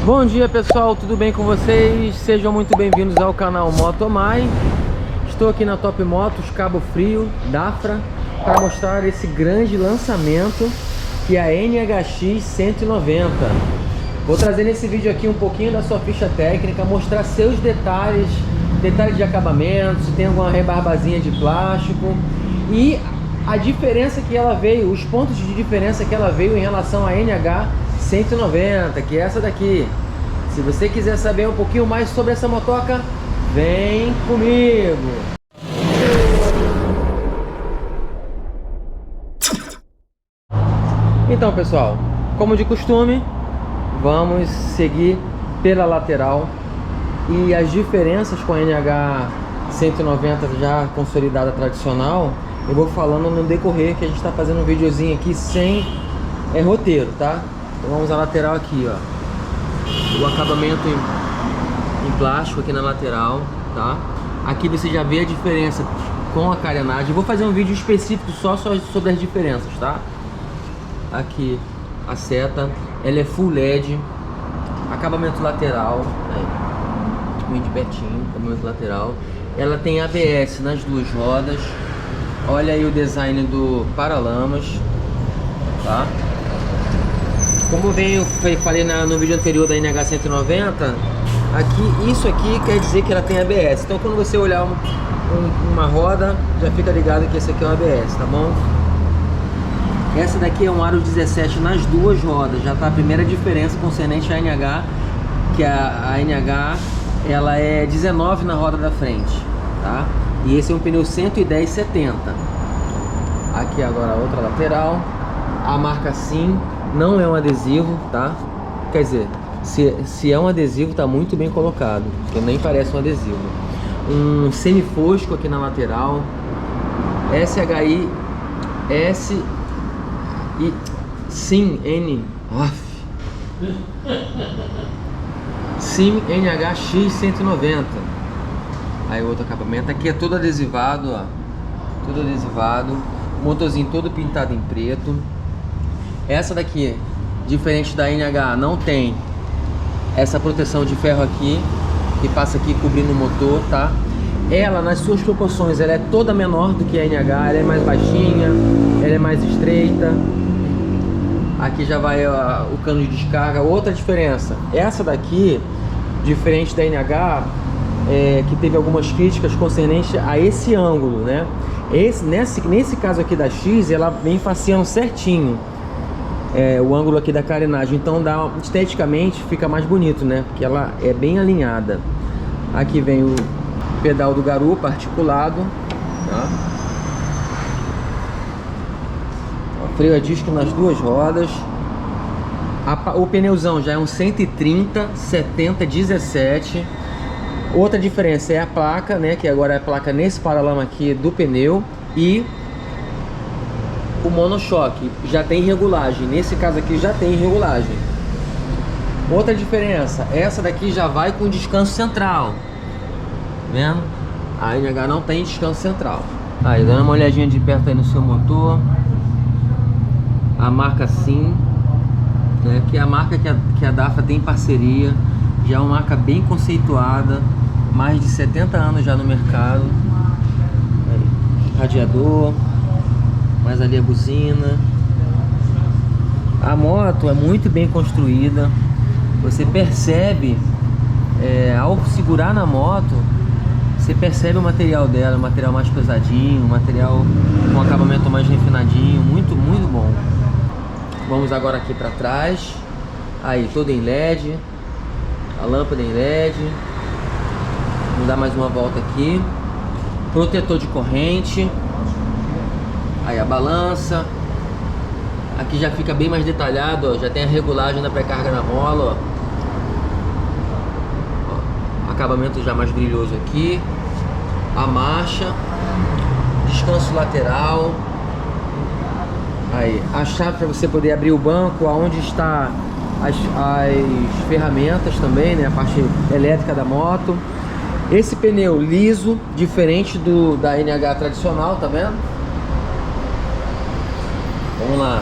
Bom dia pessoal, tudo bem com vocês? Sejam muito bem-vindos ao canal Motomai. Estou aqui na Top Motos Cabo Frio, Dafra, para mostrar esse grande lançamento que é a NHX 190. Vou trazer nesse vídeo aqui um pouquinho da sua ficha técnica, mostrar seus detalhes de acabamento, se tem alguma rebarbazinha de plástico e a diferença que ela veio, os pontos de diferença que ela veio em relação à NH 190, que é essa daqui. Se você quiser saber um pouquinho mais sobre essa motoca, vem comigo. Então pessoal, como de costume, vamos seguir pela lateral e as diferenças com a NH 190 já consolidada tradicional, eu vou falando no decorrer, que a gente está fazendo um videozinho aqui sem roteiro, tá? Então vamos à lateral aqui, ó. O acabamento em plástico aqui na lateral, tá? Aqui você já vê a diferença com a carenagem. Eu vou fazer um vídeo específico só sobre as diferenças, tá? Aqui a seta, ela é full LED. Acabamento lateral, aí, de pertinho, acabamento lateral. Ela tem ABS nas duas rodas. Olha aí o design do paralamas, tá? Como eu falei no vídeo anterior da NH 190, isso aqui quer dizer que ela tem ABS. Então quando você olhar uma roda, já fica ligado que esse aqui é o ABS, tá bom? Essa daqui é um aro 17 nas duas rodas. Já tá a primeira diferença concernente à NH, que a NH ela é 19 na roda da frente, tá? E esse é um pneu 110/70. Aqui agora a outra lateral. A marca Sim não é um adesivo, tá? Quer dizer, se é um adesivo, tá muito bem colocado, porque nem parece um adesivo. Um semifosco aqui na lateral. SHI S e Sim N Sim NHX 190. Aí outro acabamento. Aqui é todo adesivado, ó. Tudo adesivado. O motorzinho todo pintado em preto. Essa daqui, diferente da NH, não tem essa proteção de ferro aqui, que passa aqui cobrindo o motor, tá? Ela, nas suas proporções, ela é toda menor do que a NH. Ela é mais baixinha, ela é mais estreita. Aqui já vai o cano de descarga. Outra diferença, essa daqui, diferente da NH, que teve algumas críticas concernentes a esse ângulo, né? Nesse caso aqui da X, ela vem faceando certinho o ângulo aqui da carenagem, então esteticamente fica mais bonito, né? Porque ela é bem alinhada. Aqui vem o pedal do garupa articulado, tá? Freio a disco nas duas rodas. O pneuzão já é um 130/70/17. Outra diferença é a placa, né? Que agora é a placa nesse paralama aqui do pneu. E o monochoque já tem regulagem. Nesse caso aqui já tem regulagem. Outra diferença, essa daqui já vai com descanso central. Tá vendo? A NH não tem descanso central. Aí, dando uma olhadinha de perto aí no seu motor. A marca Sim, né, que é a marca que a Dafra tem parceria. Já é uma marca bem conceituada, mais de 70 anos já no mercado. Aí, radiador, mais ali a buzina. A moto é muito bem construída. Você percebe, ao segurar na moto, você percebe o material dela, um material mais pesadinho, um material com acabamento mais refinadinho, muito, muito bom. Vamos agora aqui para trás. Aí, todo em LED. A lâmpada em LED. Vamos dar mais uma volta aqui. Protetor de corrente. Aí a balança. Aqui já fica bem mais detalhado, ó. Já tem a regulagem da pré-carga na mola, ó. Acabamento já mais brilhoso aqui. A marcha. Descanso lateral. Aí, a chave para você poder abrir o banco, aonde está as ferramentas também, né? A parte elétrica da moto. Esse pneu liso, diferente da NH tradicional, tá vendo? Vamos lá.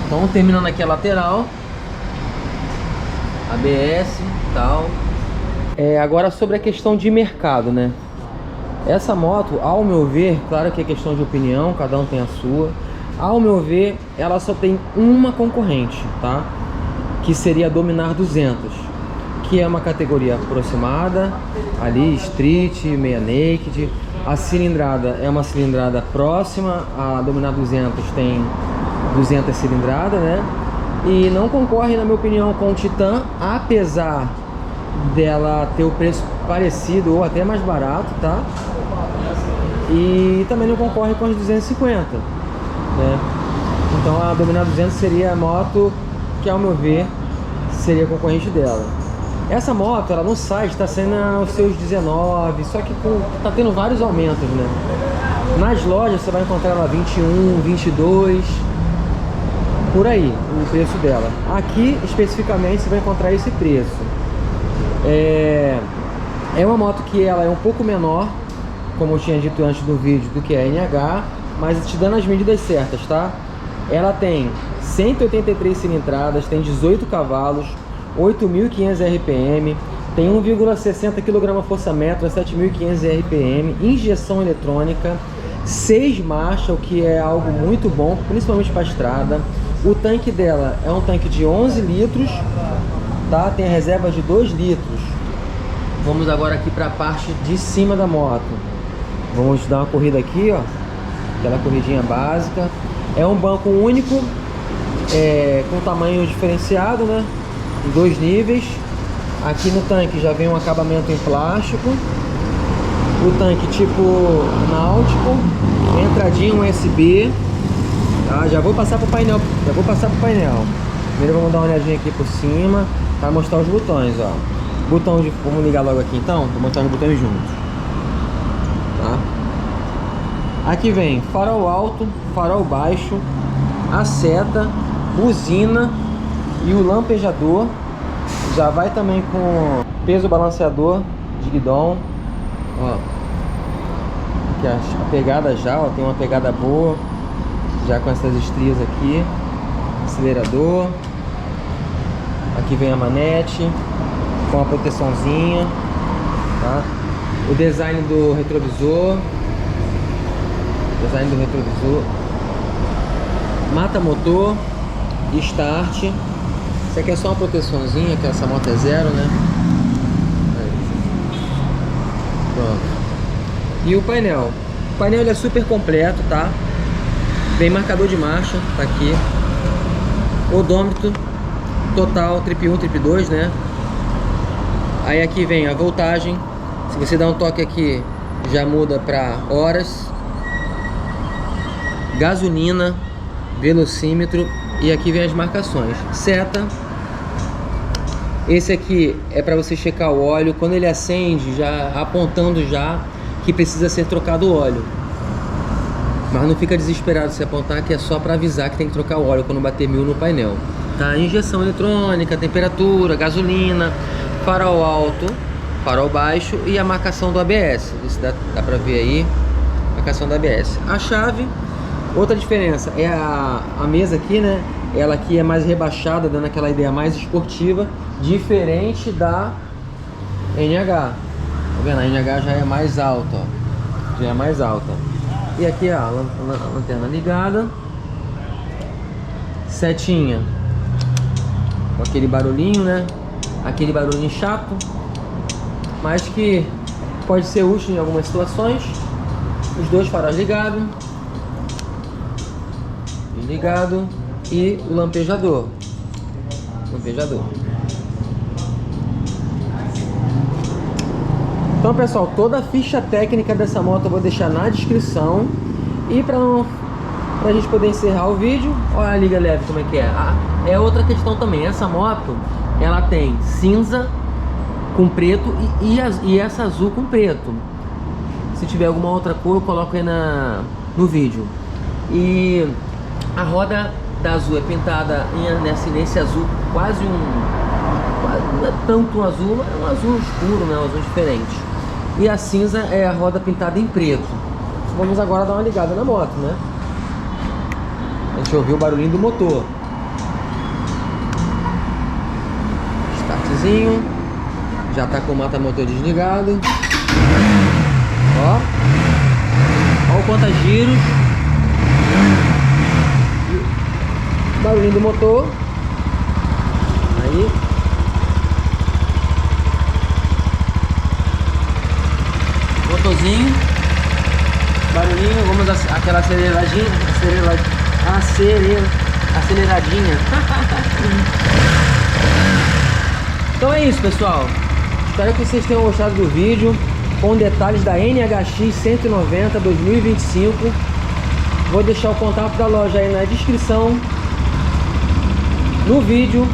Então, terminando aqui a lateral. ABS e tal. Agora sobre a questão de mercado, né? Essa moto, ao meu ver, claro que é questão de opinião, cada um tem a sua. Ao meu ver, ela só tem uma concorrente, tá? Que seria a Dominar 200, que é uma categoria aproximada, ali Street, meia Naked. A cilindrada é uma cilindrada próxima, a Dominar 200 tem 200 cilindrada, né? E não concorre, na minha opinião, com o Titan, apesar dela ter o preço parecido ou até mais barato, tá? E também não concorre com as 250, né? Então a Dominar 200 seria a moto que, ao meu ver, seria concorrente dela. Essa moto, ela no site está sendo aos seus 19, só que tá tendo vários aumentos, né? Nas lojas você vai encontrar ela 21, 22, por aí, o preço dela. Aqui, especificamente, você vai encontrar esse preço. É uma moto que ela é um pouco menor, como eu tinha dito antes do vídeo, do que a NH, mas te dando as medidas certas, tá? Ela tem 183 cilindradas, tem 18 cavalos, 8.500 RPM, tem 1,60 kgfm, 7.500 RPM, injeção eletrônica, 6 marchas, o que é algo muito bom, principalmente para a estrada. O tanque dela é um tanque de 11 litros, tá? Tem a reserva de 2 litros. Vamos agora aqui para a parte de cima da moto. Vamos dar uma corrida aqui, ó, aquela corridinha básica. É um banco único, com tamanho diferenciado, né? Em 2 níveis. Aqui no tanque já vem um acabamento em plástico. O tanque tipo náutico, entradinha USB. Tá? Já vou passar pro painel. Primeiro vamos dar uma olhadinha aqui por cima para mostrar os botões, ó. Botão de, vamos ligar logo aqui então. Vou mostrar os botões juntos. Tá? Aqui vem farol alto, farol baixo, a seta, buzina e o lampejador. Já vai também com peso balanceador de guidão, ó. Aqui a pegada já, ó, tem uma pegada boa, já com essas estrias aqui. Acelerador. Aqui vem a manete com a proteçãozinha, tá? O design do retrovisor. Mata motor, start. Isso aqui é só uma proteçãozinha, que essa moto é zero, né? Aí. Pronto. E o painel. O painel ele é super completo, tá? Vem marcador de marcha, tá aqui. Odômetro total, trip 1, trip 2, né? Aí aqui vem a voltagem. Se você dar um toque aqui, já muda para horas. Gasolina, velocímetro. E aqui vem as marcações. Seta. Esse aqui é para você checar o óleo. Quando ele acende, já apontando já que precisa ser trocado o óleo. Mas não fica desesperado se apontar, que é só para avisar que tem que trocar o óleo quando bater 1000 no painel. Tá? Injeção eletrônica, temperatura, gasolina, farol alto, farol baixo e a marcação do ABS. Isso dá para ver aí. Marcação do ABS. A chave. Outra diferença é a mesa aqui, né? Ela aqui é mais rebaixada, dando aquela ideia mais esportiva, diferente da NH. Tá vendo? A NH já é mais alta, ó. Já é mais alta. E aqui, ó, a lanterna ligada. Setinha. Com aquele barulhinho, né? Aquele barulhinho chato, mas que pode ser útil em algumas situações. Os dois faróis ligados. Ligado e o lampejador. Então, pessoal, toda a ficha técnica dessa moto eu vou deixar na descrição. E para a gente poder encerrar o vídeo, olha a liga leve como é que é. É outra questão também. Essa moto, ela tem cinza com preto e essa azul com preto. Se tiver alguma outra cor, eu coloco aí no vídeo. E a roda da azul é pintada nesse azul, quase não é tanto um azul, é um azul escuro, né? Um azul diferente. E a cinza é a roda pintada em preto. Vamos agora dar uma ligada na moto, né? A gente ouviu o barulhinho do motor. Start startzinho. Já tá com o mata-motor desligado. Ó. Ó o quantos giros. Barulhinho do motor. Aí. Motorzinho. Barulhinho. Vamos aquela aceleradinha. Aceleradinha. Então é isso, pessoal. Espero que vocês tenham gostado do vídeo com detalhes da NHX 190 2025. Vou deixar o contato da loja aí na descrição, no vídeo.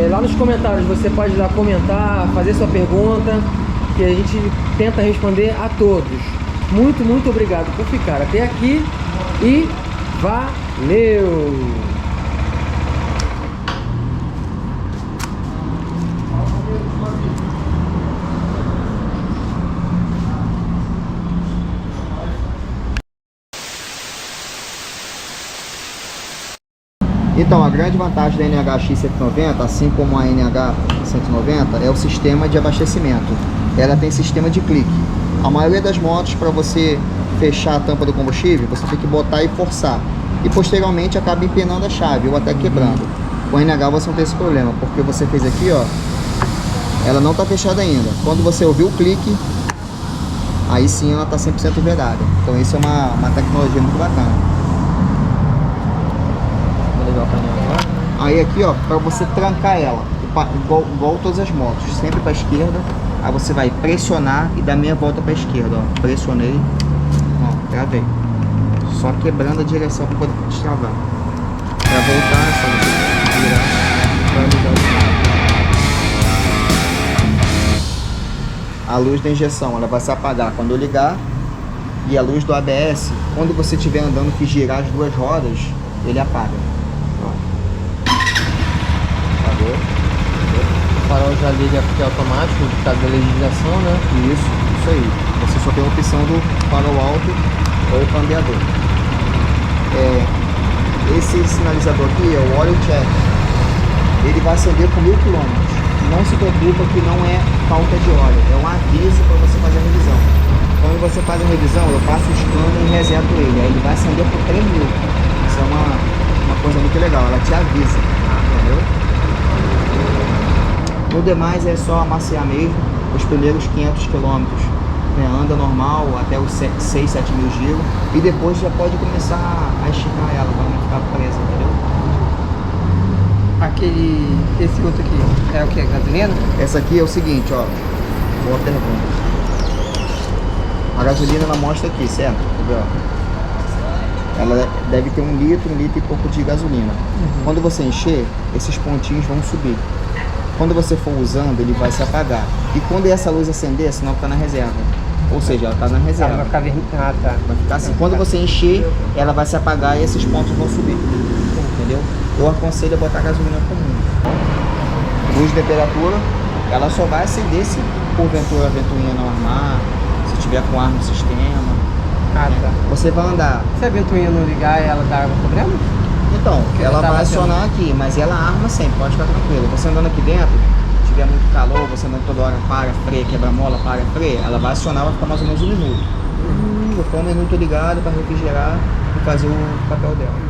Lá nos comentários você pode ir lá comentar, fazer sua pergunta, que a gente tenta responder a todos. Muito obrigado por ficar até aqui e valeu! Então, a grande vantagem da NHX 190, assim como a NH 190, é o sistema de abastecimento. Ela tem sistema de clique. A maioria das motos, para você fechar a tampa do combustível, você tem que botar e forçar. E posteriormente acaba empenando a chave ou até quebrando. Com a NH você não tem esse problema, porque você fez aqui, ó, ela não está fechada ainda. Quando você ouvir o clique, aí sim ela está 100% vedada. Então isso é uma tecnologia muito bacana. Aí aqui, ó, para você trancar ela, igual todas as motos, sempre para a esquerda. Aí você vai pressionar e dar meia volta para a esquerda, ó. Pressionei, ó, travei. Só quebrando a direção para poder destravar. Para voltar, é só você virar para ligar o... A luz da injeção, ela vai se apagar quando eu ligar. E a luz do ABS, quando você estiver andando que girar as duas rodas, ele apaga. O farol já liga porque é automático, por causa da legislação, né? Isso aí. Você só tem a opção do farol alto ou cambiador. Esse sinalizador aqui é o Oil Check. Ele vai acender com 1000 km. Não se preocupa que não é falta de óleo, é um aviso para você fazer a revisão. Quando você faz a revisão, eu passo o scanner e reseto ele. Aí ele vai acender por 3000. Isso é uma coisa muito legal, ela te avisa, entendeu? No demais é só amaciar mesmo. Os primeiros 500 km, né, anda normal até os 6, 7 mil giros. E depois já pode começar a esticar ela para não ficar presa, entendeu? Esse outro aqui é o que? Gasolina? Essa aqui é o seguinte, ó. Boa pergunta. A gasolina ela mostra aqui, certo? Ela deve ter 1 litro e pouco de gasolina. Quando você encher, esses pontinhos vão subir. Quando você for usando, ele vai se apagar. E quando essa luz acender, é sinal que está na reserva. Ou seja, ela está na reserva. Vai ficar vermelho. Ah, tá. Vai ficar assim. Quando você encher, ela vai se apagar e esses pontos vão subir. Entendeu? Eu aconselho a botar gasolina comum. Luz de temperatura, ela só vai acender se porventura a ventoinha não armar, se tiver com ar no sistema. Ah, tá. Você vai andar. Se a ventoinha não ligar, ela dá algum problema? Então, ela vai acionar aqui, mas ela arma sempre, pode ficar tranquilo. Você andando aqui dentro, tiver muito calor, você andando toda hora, para, freia, quebra mola, para, freia, ela vai acionar, vai ficar mais ou menos 1 minuto. Vou ficar 1 minuto ligado para refrigerar e fazer o papel dela.